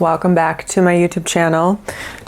Welcome back to my YouTube channel.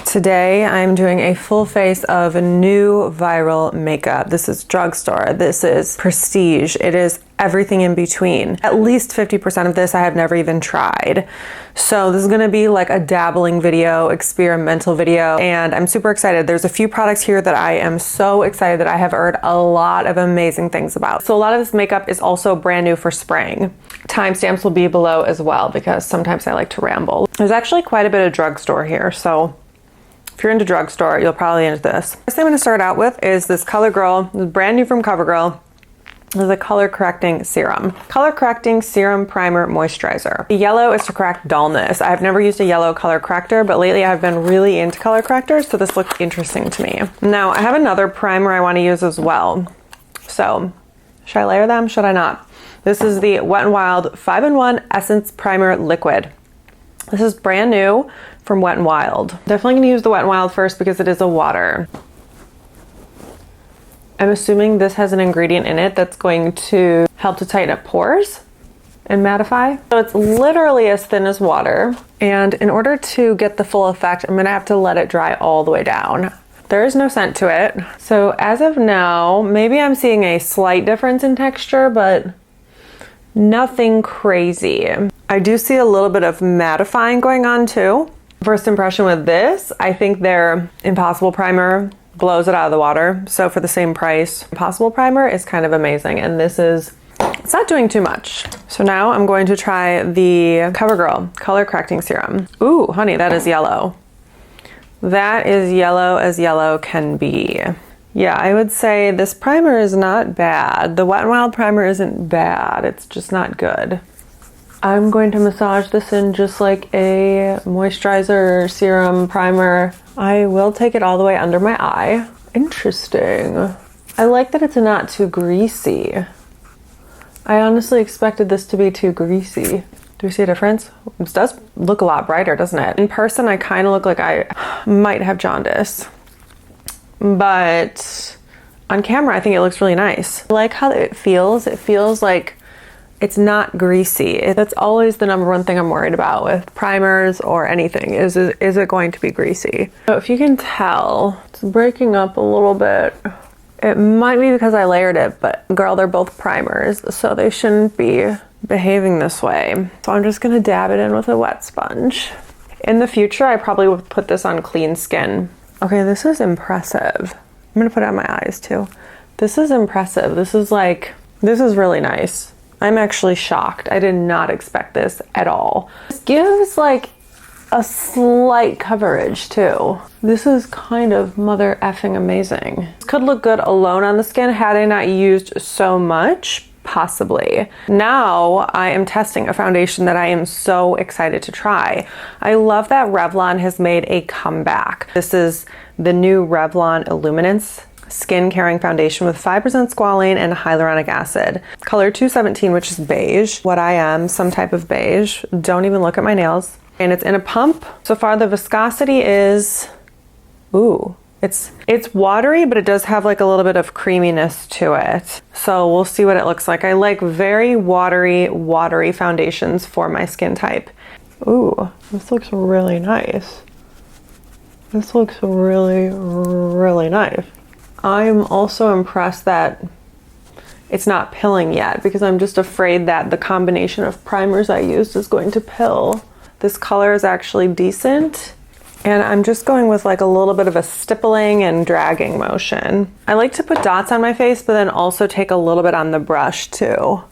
Today I'm doing a full face of new viral makeup. This is Drugstore, this is Prestige, it is everything in between. At least 50% of this I have never even tried. So this is gonna be like a dabbling video, experimental video, and I'm super excited. There's a few products here that I am so excited that I have heard a lot of amazing things about. So a lot of this makeup is also brand new for spring. Timestamps will be below as well because sometimes I like to ramble. There's actually quite a bit of Drugstore here, so if you're into Drugstore, you'll probably into this. First thing I'm gonna start out with is this Covergirl. This is brand new from Covergirl. This is a color correcting serum. Color correcting serum primer moisturizer. The yellow is to correct dullness. I've never used a yellow color corrector, but lately I've been really into color correctors, so this looks interesting to me. Now, I have another primer I wanna use as well. So, should I layer them? Should I not? This is the Wet n Wild 5-in-1 Essence Primer Liquid. This is brand new from Wet n Wild. Definitely gonna use the Wet n Wild first because it is a water. I'm assuming this has an ingredient in it that's going to help to tighten up pores and mattify. So it's literally as thin as water. And in order to get the full effect, I'm gonna have to let it dry all the way down. There is no scent to it. So as of now, maybe I'm seeing a slight difference in texture, but nothing crazy. I do see a little bit of mattifying going on too. First impression with this, I think their Impossible Primer blows it out of the water. So for the same price, Impossible Primer is kind of amazing. And this is, it's not doing too much. So now I'm going to try the Covergirl Color Correcting Serum. Ooh, honey, that is yellow. That is yellow as yellow can be. Yeah, I would say this primer is not bad. The Wet n Wild primer isn't bad. It's just not good. I'm going to massage this in just like a moisturizer, serum, primer. I will take it all the way under my eye. Interesting. I like that it's not too greasy. I honestly expected this to be too greasy. Do you see a difference? This does look a lot brighter, doesn't it? In person, I kind of look like I might have jaundice. But on camera, I think it looks really nice. I like how it feels. It feels like it's not greasy. That's always the number one thing I'm worried about with primers or anything is it going to be greasy? So if you can tell, it's breaking up a little bit. It might be because I layered it, but girl, they're both primers, so they shouldn't be behaving this way. So I'm just gonna dab it in with a wet sponge. In the future, I probably would put this on clean skin. Okay, this is impressive. I'm gonna put it on my eyes too. This is impressive. This is really nice. I'm actually shocked. I did not expect this at all. This gives like a slight coverage too. This is kind of mother effing amazing. This could look good alone on the skin had I not used so much. Possibly. Now I am testing a foundation that I am so excited to try. I love that Revlon has made a comeback. This is the new Revlon Illuminance Skin Caring Foundation with 5% squalane and hyaluronic acid. Color 217, which is beige. What I am, some type of beige. Don't even look at my nails. And it's in a pump. So far the viscosity is, ooh. It's watery, but it does have like a little bit of creaminess to it. So we'll see what it looks like. I like very watery foundations for my skin type. Ooh, this looks really nice. This looks really, really nice. I'm also impressed that it's not pilling yet because I'm just afraid that the combination of primers I used is going to pill. This color is actually decent. And I'm just going with like a little bit of a stippling and dragging motion. I like to put dots on my face, but then also take a little bit on the brush too.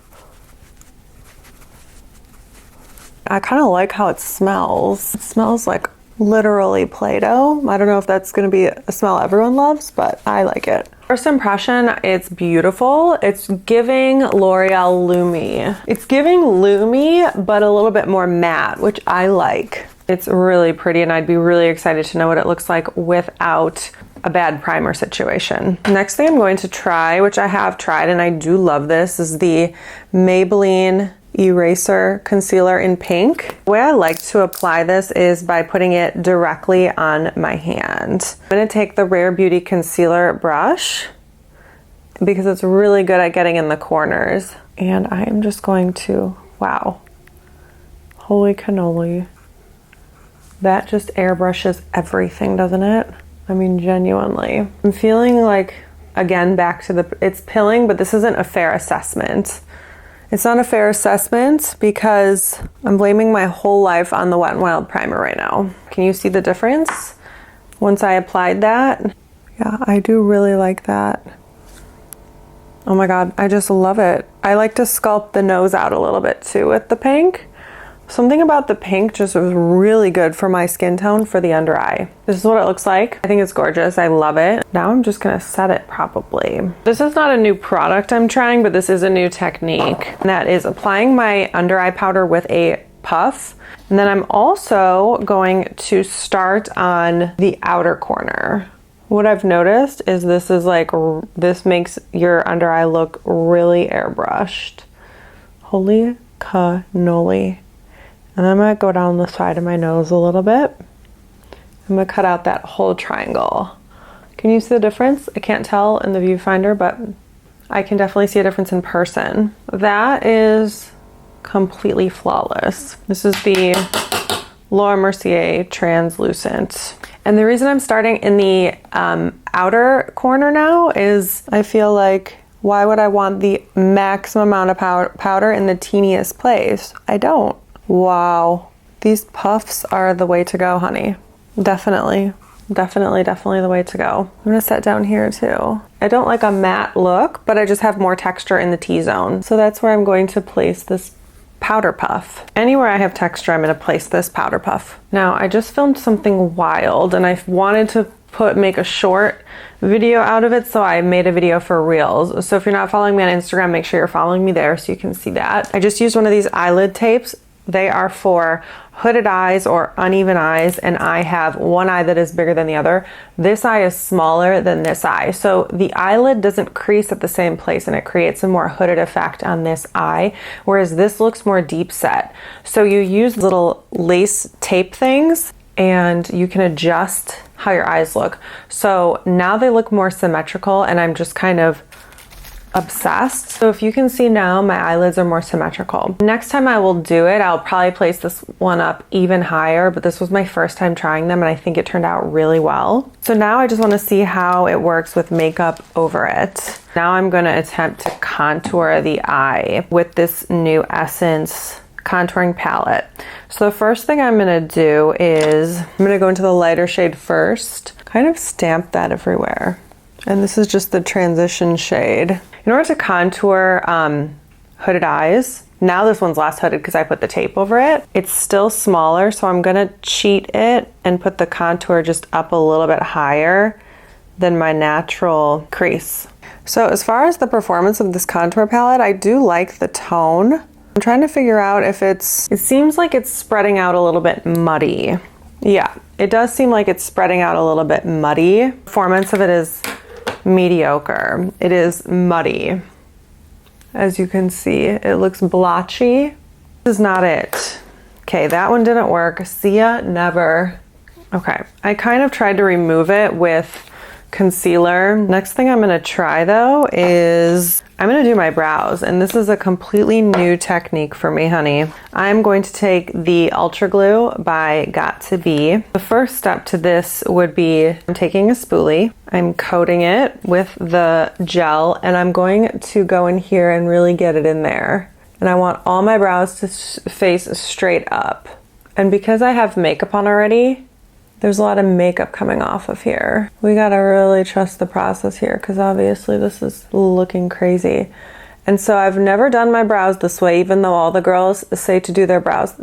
I kind of like how it smells. It smells like literally Play-Doh. I don't know if that's gonna be a smell everyone loves, but I like it. First impression, it's beautiful. It's giving L'Oreal Lumi. It's giving Lumi, but a little bit more matte, which I like. It's really pretty and I'd be really excited to know what it looks like without a bad primer situation. Next thing I'm going to try, which I have tried and I do love this, is the Maybelline Eraser Concealer in pink. The way I like to apply this is by putting it directly on my hand. I'm gonna take the Rare Beauty concealer brush because it's really good at getting in the corners. And I am just going to, wow, holy cannoli. That just airbrushes everything, doesn't it? I mean, genuinely. I'm feeling like, again, back to it's pilling, but this isn't a fair assessment. It's not a fair assessment because I'm blaming my whole life on the Wet n Wild primer right now. Can you see the difference once I applied that? Yeah, I do really like that. Oh my God, I just love it. I like to sculpt the nose out a little bit too with the pink. Something about the pink just was really good for my skin tone for the under eye. This is what it looks like. I think it's gorgeous. I love it. Now I'm just gonna set it probably. This is not a new product I'm trying, but this is a new technique. And that is applying my under eye powder with a puff. And then I'm also going to start on the outer corner. What I've noticed is this is like, this makes your under eye look really airbrushed. Holy cannoli. And I'm gonna go down the side of my nose a little bit. I'm gonna cut out that whole triangle. Can you see the difference? I can't tell in the viewfinder, but I can definitely see a difference in person. That is completely flawless. This is the Laura Mercier Translucent. And the reason I'm starting in the outer corner now is I feel like, why would I want the maximum amount of powder in the teeniest place? I don't. Wow, these puffs are the way to go, honey. Definitely, definitely, definitely the way to go. I'm gonna set down here too. I don't like a matte look, but I just have more texture in the T-zone. So that's where I'm going to place this powder puff. Anywhere I have texture, I'm gonna place this powder puff. Now, I just filmed something wild and I wanted to make a short video out of it, so I made a video for Reels. So if you're not following me on Instagram, make sure you're following me there so you can see that. I just used one of these eyelid tapes. They are for hooded eyes or uneven eyes, and I have one eye that is bigger than the other. This eye is smaller than this eye, so the eyelid doesn't crease at the same place and it creates a more hooded effect on this eye, whereas this looks more deep set. So you use little lace tape things and you can adjust how your eyes look. So now they look more symmetrical and I'm just kind of obsessed. So if you can see now, my eyelids are more symmetrical. Next time I will do it, I'll probably place this one up even higher, but this was my first time trying them and I think it turned out really well. So now I just want to see how it works with makeup over it. Now I'm going to attempt to contour the eye with this new Essence contouring palette. So the first thing I'm going to do is I'm going to go into the lighter shade first, kind of stamp that everywhere. And this is just the transition shade. In order to contour hooded eyes, now this one's less hooded because I put the tape over it. It's still smaller, so I'm gonna cheat it and put the contour just up a little bit higher than my natural crease. So as far as the performance of this contour palette, I do like the tone. I'm trying to figure out if it seems like it's spreading out a little bit muddy. Yeah, it does seem like it's spreading out a little bit muddy. Performance of it is mediocre. It is muddy. As you can see, it looks blotchy. This is not it. Okay, that one didn't work. See ya never. Okay, I kind of tried to remove it with concealer. Next thing I'm gonna try though is I'm gonna do my brows, and this is a completely new technique for me, honey. I'm going to take the Ultra Glue by Got2b. The first step to this would be I'm taking a spoolie, I'm coating it with the gel, and I'm going to go in here and really get it in there. And I want all my brows to face straight up. And because I have makeup on already, there's a lot of makeup coming off of here. We gotta really trust the process here because obviously this is looking crazy. And so I've never done my brows this way, even though all the girls say they do their brows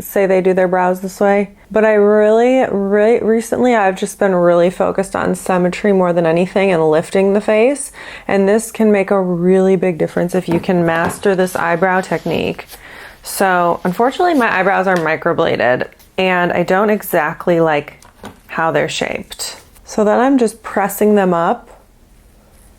this way. But I recently I've just been really focused on symmetry more than anything and lifting the face. And this can make a really big difference if you can master this eyebrow technique. So unfortunately my eyebrows are microbladed and I don't exactly like how they're shaped. So then I'm just pressing them up.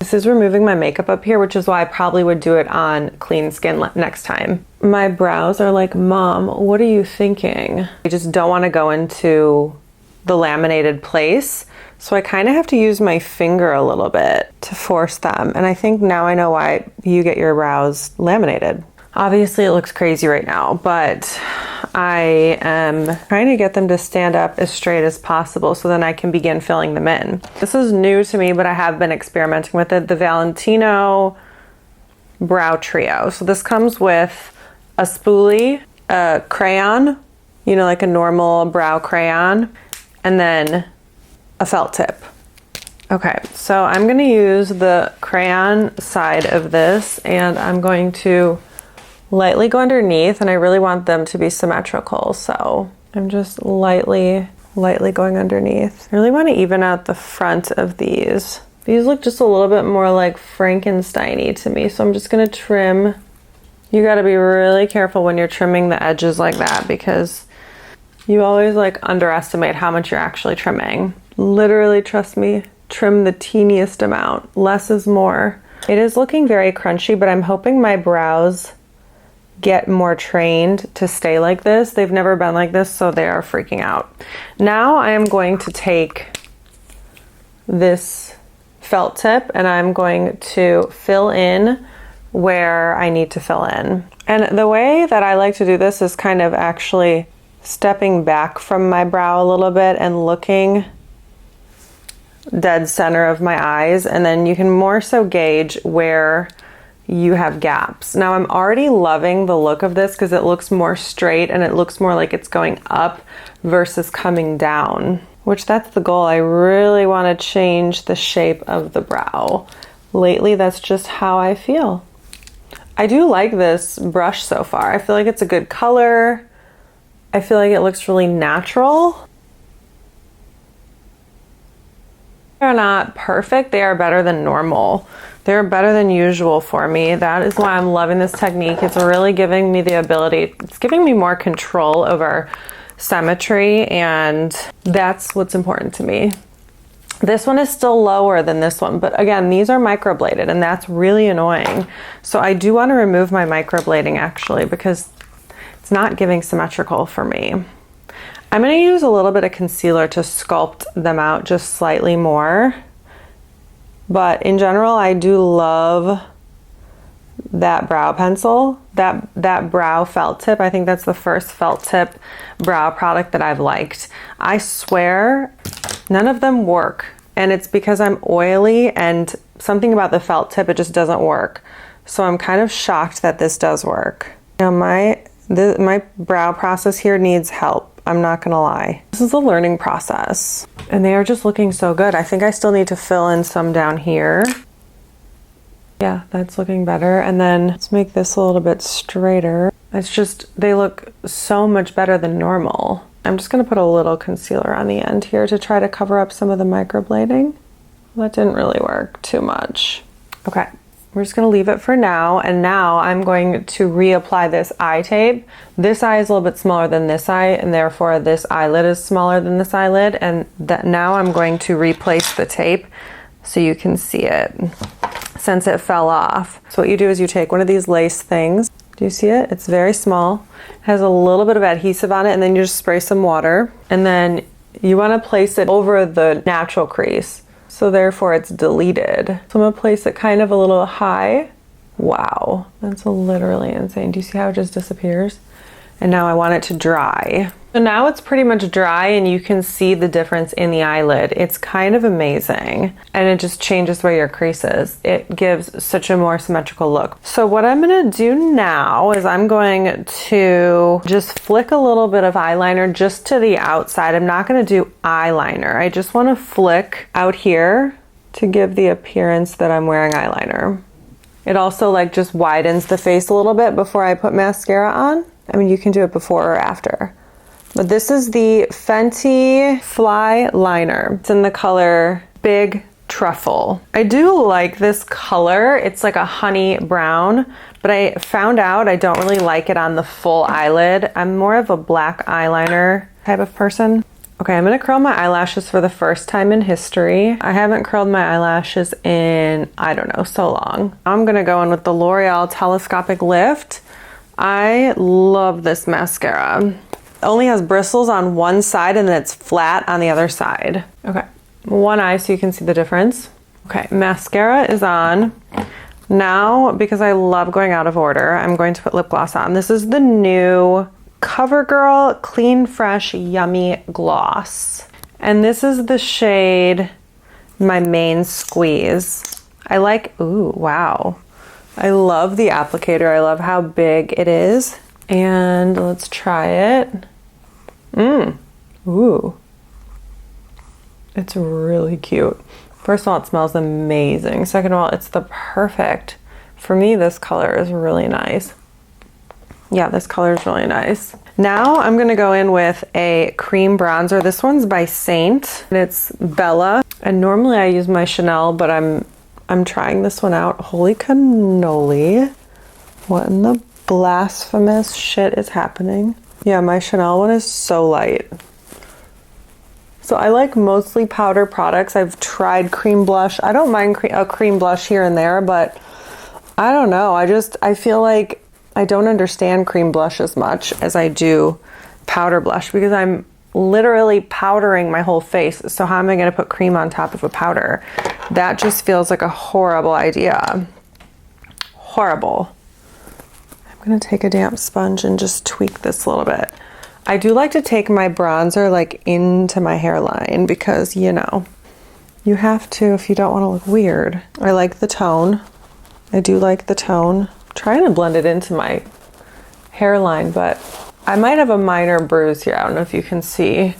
This is removing my makeup up here, which is why I probably would do it on clean skin next time. My brows are like, Mom, what are you thinking? I just don't want to go into the laminated place. So I kind of have to use my finger a little bit to force them. And I think now I know why you get your brows laminated. Obviously it looks crazy right now, but I am trying to get them to stand up as straight as possible so then I can begin filling them in. This is new to me, but I have been experimenting with it. The Valentino Brow Trio. So this comes with a spoolie, a crayon, you know, like a normal brow crayon, and then a felt tip. Okay, so I'm going to use the crayon side of this and I'm going to lightly go underneath, and I really want them to be symmetrical, so I'm just lightly going underneath. I really want to even out the front of these. These look just a little bit more like Frankenstein-y to me, so I'm just going to trim. You got to be really careful when you're trimming the edges like that, because you always like underestimate how much you're actually trimming. Literally, trust me, trim the teeniest amount. Less is more. It is looking very crunchy, but I'm hoping my brows get more trained to stay like this. They've never been like this, so they are freaking out. Now I am going to take this felt tip and I'm going to fill in where I need to fill in. And the way that I like to do this is kind of actually stepping back from my brow a little bit and looking dead center of my eyes, and then you can more so gauge where you have gaps. Now I'm already loving the look of this because it looks more straight and it looks more like it's going up versus coming down, which that's the goal. I really want to change the shape of the brow. Lately, that's just how I feel. I do like this brush so far. I feel like it's a good color. I feel like it looks really natural. They're not perfect. They are better than normal. They're better than usual for me. That is why I'm loving this technique. It's really giving me the ability, it's giving me more control over symmetry, and that's what's important to me. This one is still lower than this one, but again, these are microbladed and that's really annoying. So I do want to remove my microblading actually, because it's not giving symmetrical for me. I'm going to use a little bit of concealer to sculpt them out just slightly more. But in general, I do love that brow pencil, that brow felt tip. I think that's the first felt tip brow product that I've liked. I swear none of them work, and it's because I'm oily and something about the felt tip, it just doesn't work. So I'm kind of shocked that this does work. Now my brow process here needs help. I'm not gonna lie. This is a learning process. And they are just looking so good. I think I still need to fill in some down here. Yeah, that's looking better. And then let's make this a little bit straighter. It's just, they look so much better than normal. I'm just gonna put a little concealer on the end here to try to cover up some of the microblading. That didn't really work too much. Okay. We're just gonna leave it for now, and now I'm going to reapply this eye tape. This eye is a little bit smaller than this eye, and therefore this eyelid is smaller than this eyelid, and that now I'm going to replace the tape so you can see it since it fell off. So what you do is you take one of these lace things. Do you see it? It's very small. It has a little bit of adhesive on it, and then you just spray some water, and then you wanna place it over the natural crease. So therefore it's deleted. So I'm gonna place it kind of a little high. Wow, that's literally insane. Do you see how it just disappears? And now I want it to dry. So now it's pretty much dry and you can see the difference in the eyelid. It's kind of amazing. And it just changes where your crease is. It gives such a more symmetrical look. So what I'm gonna do now is I'm going to just flick a little bit of eyeliner just to the outside. I'm not gonna do eyeliner. I just wanna flick out here to give the appearance that I'm wearing eyeliner. It also like just widens the face a little bit before I put mascara on. I mean, you can do it before or after. But this is the Fenty Flyliner. It's in the color Big Truffle. I do like this color. It's like a honey brown, but I found out I don't really like it on the full eyelid. I'm more of a black eyeliner type of person. Okay, I'm gonna curl my eyelashes for the first time in history. I haven't curled my eyelashes in, I don't know, so long. I'm gonna go in with the L'Oreal Telescopic Lift. I love this mascara. It only has bristles on one side and then it's flat on the other side. Okay, one eye so you can see the difference. Okay, mascara is on. Now, because I love going out of order, I'm going to put lip gloss on. This is the new Covergirl Clean Fresh Yummy Gloss. And this is the shade My Main Squeeze. I like, ooh, wow. I love the applicator. I love how big it is. And let's try it. Ooh. It's really cute. First of all, it smells amazing. Second of all, it's the perfect. For me, this color is really nice. Yeah, this color is really nice. Now I'm gonna go in with a cream bronzer. This one's by Seint, and it's Bella. And normally I use my Chanel, but I'm trying this one out. Holy cannoli. What in the blasphemous shit is happening? Yeah, my Chanel one is so light. So I like mostly powder products. I've tried cream blush. I don't mind a cream blush here and there, but I don't know. I feel like I don't understand cream blush as much as I do powder blush because I'm literally powdering my whole face. So how am I going to put cream on top of a powder? That just feels like a horrible idea. Horrible. I'm going to take a damp sponge and just tweak this a little bit. I do like to take my bronzer like into my hairline because, you know, you have to if you don't want to look weird. I like the tone. I do like the tone. I'm trying to blend it into my hairline, but I might have a minor bruise here. I don't know if you can see.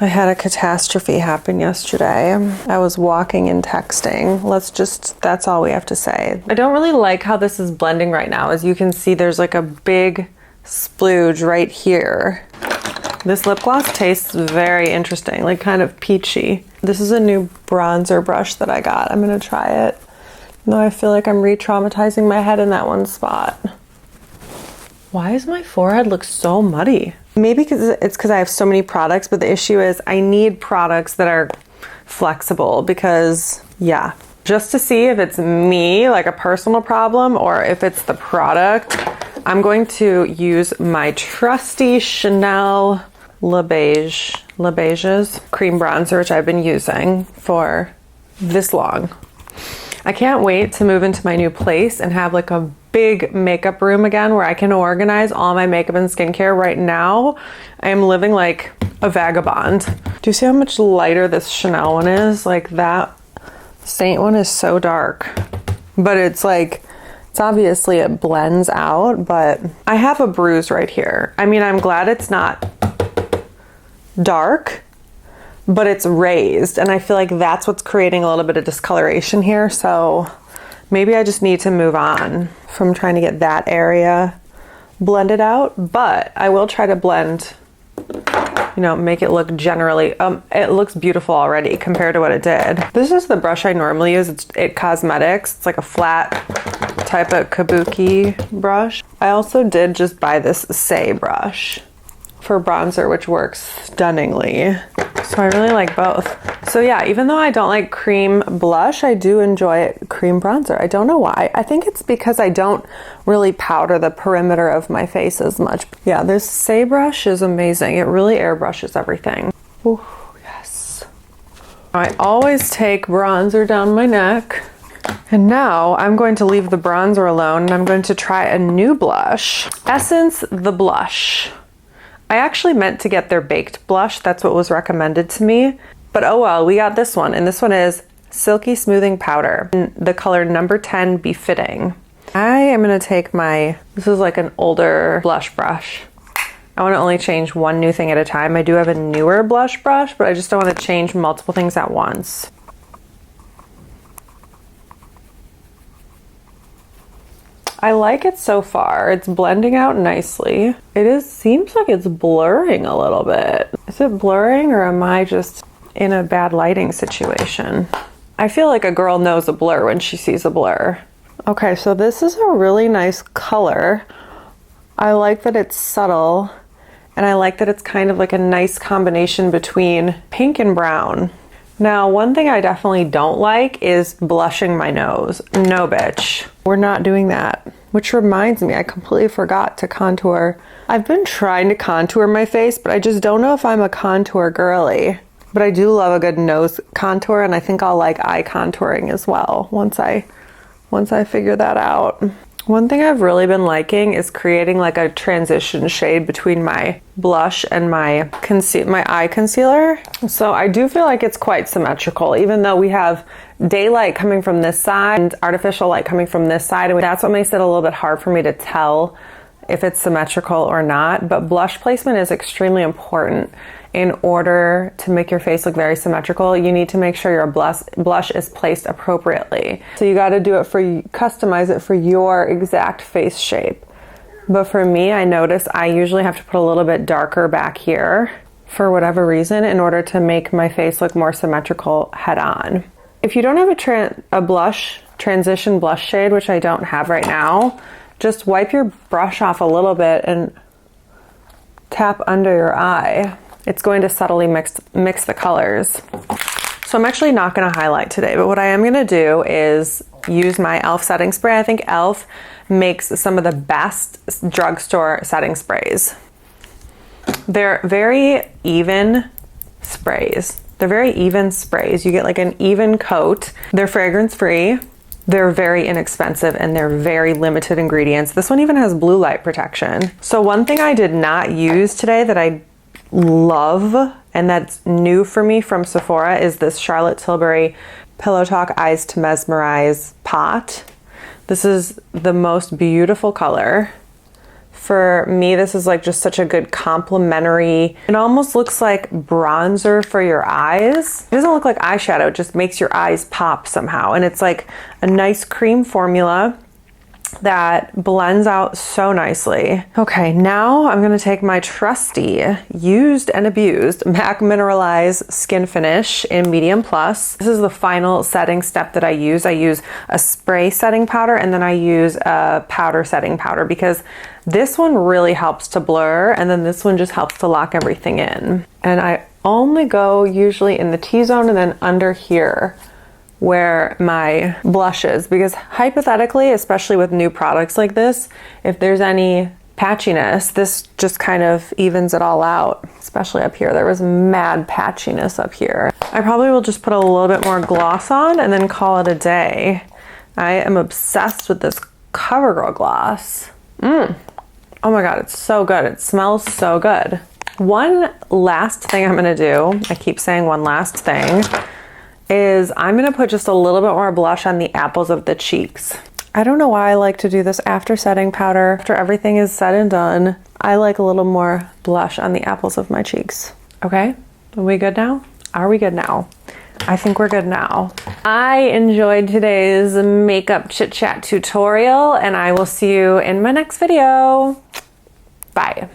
I had a catastrophe happen yesterday. I was walking and texting. That's all we have to say. I don't really like how this is blending right now. As you can see, there's like a big splooge right here. This lip gloss tastes very interesting, like kind of peachy. This is a new bronzer brush that I got. I'm gonna try it. No, I feel like I'm re-traumatizing my head in that one spot. Why does my forehead look so muddy? Maybe it's because I have so many products, but the issue is I need products that are flexible because, yeah. Just to see if it's me, like a personal problem, or if it's the product, I'm going to use my trusty Chanel Le Beiges cream bronzer, which I've been using for this long. I can't wait to move into my new place and have like a big makeup room again where I can organize all my makeup and skincare. Right now, I am living like a vagabond. Do you see how much lighter this Chanel one is? Like that Seint one is so dark, but it's like, it's obviously it blends out, but I have a bruise right here. I mean, I'm glad it's not dark, but it's raised, and I feel like that's what's creating a little bit of discoloration here. So maybe I just need to move on from trying to get that area blended out, but I will try to blend, you know, make it look generally, it looks beautiful already compared to what it did. This is the brush I normally use. It's It Cosmetics. It's like a flat type of kabuki brush. I also did just buy this Say brush for bronzer, which works stunningly. So I really like both. So yeah, even though I don't like cream blush, I do enjoy cream bronzer. I don't know why. I think it's because I don't really powder the perimeter of my face as much. Yeah, this Say brush is amazing. It really airbrushes everything. Ooh, yes. I always take bronzer down my neck. And now I'm going to leave the bronzer alone and I'm going to try a new blush. Essence the Blush. I actually meant to get their baked blush. That's what was recommended to me. But oh well, we got this one. And this one is Silky Smoothing Powder in the color number 10 Befitting. I am going to take this is like an older blush brush. I want to only change one new thing at a time. I do have a newer blush brush, but I just don't want to change multiple things at once. I like it so far. It's blending out nicely. Seems like it's blurring a little bit. Is it blurring or am I just in a bad lighting situation? I feel like a girl knows a blur when she sees a blur. Okay, so this is a really nice color. I like that it's subtle and I like that it's kind of like a nice combination between pink and brown. Now, one thing I definitely don't like is blushing my nose. No, bitch. We're not doing that. Which reminds me, I completely forgot to contour. I've been trying to contour my face, but I just don't know if I'm a contour girly. But I do love a good nose contour, and I think I'll like eye contouring as well once I once I figure that out. One thing I've really been liking is creating like a transition shade between my blush and my eye concealer. So I do feel like it's quite symmetrical, even though we have daylight coming from this side and artificial light coming from this side. And that's what makes it a little bit hard for me to tell if it's symmetrical or not. But blush placement is extremely important. In order to make your face look very symmetrical, you need to make sure your blush is placed appropriately. So you got to do it customize it for your exact face shape. But for me, I notice I usually have to put a little bit darker back here for whatever reason in order to make my face look more symmetrical head on. If you don't have a transition blush shade, which I don't have right now, just wipe your brush off a little bit and tap under your eye. It's going to subtly mix the colors. So I'm actually not going to highlight today, but what I am going to do is use my e.l.f. setting spray. I think e.l.f. makes some of the best drugstore setting sprays. They're very even sprays. They're very even sprays. You get like an even coat. They're fragrance free. They're very inexpensive and they're very limited ingredients. This one even has blue light protection. So one thing I did not use today that I love and that's new for me from Sephora is this Charlotte Tilbury Pillow Talk Eyes to Mesmerize pot. This is the most beautiful color. For me, this is like just such a good complementary. It almost looks like bronzer for your eyes. It doesn't look like eyeshadow, it just makes your eyes pop somehow. And it's like a nice cream formula that blends out so nicely. Okay, now I'm gonna take my trusty, used and abused MAC Mineralize Skin Finish in Medium Plus. This is the final setting step that I use. I use a spray setting powder and then I use a powder setting powder because this one really helps to blur and then this one just helps to lock everything in. And I only go usually in the T-zone and then under here where my blush is, because hypothetically, especially with new products like this, if there's any patchiness, this just kind of evens it all out, especially up here. There was mad patchiness up here. I probably will just put a little bit more gloss on and then call it a day. I am obsessed with this Covergirl gloss. Oh my God, it's so good. It smells so good. One last thing I'm gonna do, I keep saying one last thing, is I'm gonna put just a little bit more blush on the apples of the cheeks. I don't know why I like to do this after setting powder. After everything is said and done, I like a little more blush on the apples of my cheeks. Okay, are we good now? Are we good now? I think we're good now. I enjoyed today's makeup chit chat tutorial and I will see you in my next video. Bye.